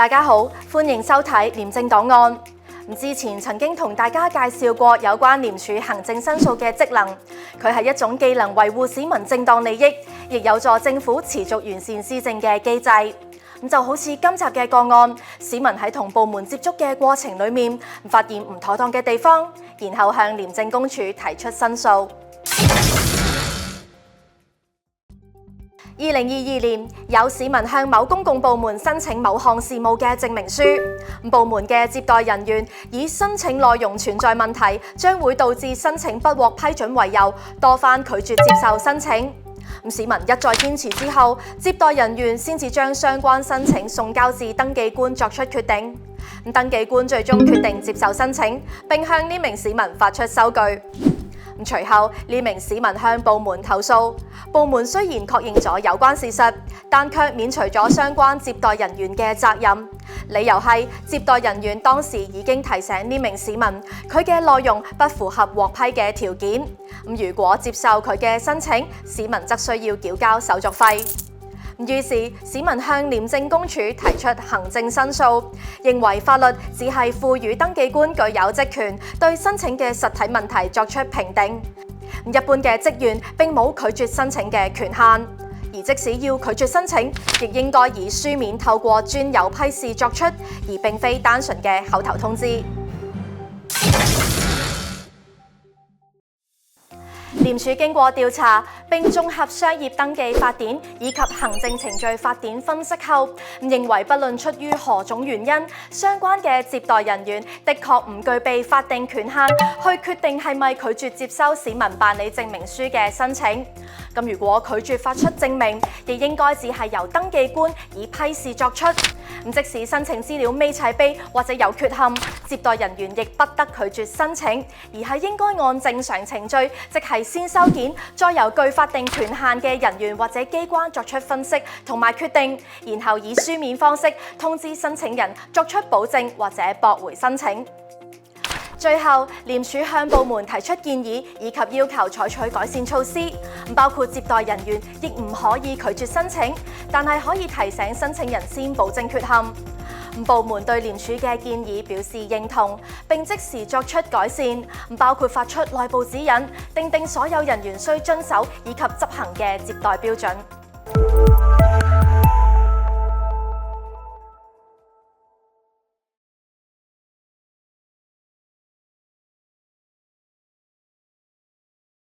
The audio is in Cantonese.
大家好，歡迎收睇廉政檔案。之前曾經同大家介紹過有關廉署行政申訴嘅職能，佢係一種既能維護市民正當利益，亦有助政府持續完善施政嘅機制。就好似今集嘅個案，市民喺同部門接觸嘅過程裡面，發現唔妥當嘅地方，然後向廉政公署提出申訴。2022年，有市民向某公共部門申請某項事務嘅證明書，部門嘅接待人員以申請內容存在問題，將會導致申請不獲批准為由，多番拒絕接受申請。市民一再堅持之後，接待人員先至將相關申請送交至登記官作出決定。登記官最終決定接受申請，並向呢名市民發出收據。隨後，呢名市民向部門投訴，部門雖然確認咗有關事實，但卻免除咗相關接待人員嘅責任。理由係接待人員當時已經提醒呢名市民，佢嘅內容不符合獲批嘅條件。如果接受佢嘅申請，市民則需要繳交手續費。於是市民向廉政公署提出行政申訴，認為法律只係賦予登記官具有職權對申請嘅實體問題作出評定，一般嘅職員並冇拒絕申請嘅權限，而即使要拒絕申請，亦應該以書面透過專有批示作出，而並非單純嘅口頭通知。廉署經過調查並綜合商業登記法典以及行政程序法典分析後，認為不論出於何種原因，相關嘅接待人員的確唔具備法定權限去決定係咪拒絕接收市民辦理證明書嘅申請。如果拒絕發出證明，亦應該只係由登記官以批示作出。即使申請資料未齊備或者有缺陷，接待人員亦不得拒絕申請，而係應該按正常程序，即係先收件，再由具法定權限嘅人員或者機關作出分析同埋決定，然後以書面方式通知申請人作出保證或者駁回申請。最後，廉署向部門提出建議以及要求採取改善措施，包括接待人員亦唔可以拒絕申請，但係可以提醒申請人先保證缺陷。部門對廉署嘅建議表示認同，並即時作出改善，包括發出內部指引，訂定所有人員需遵守以及執行嘅接待標準。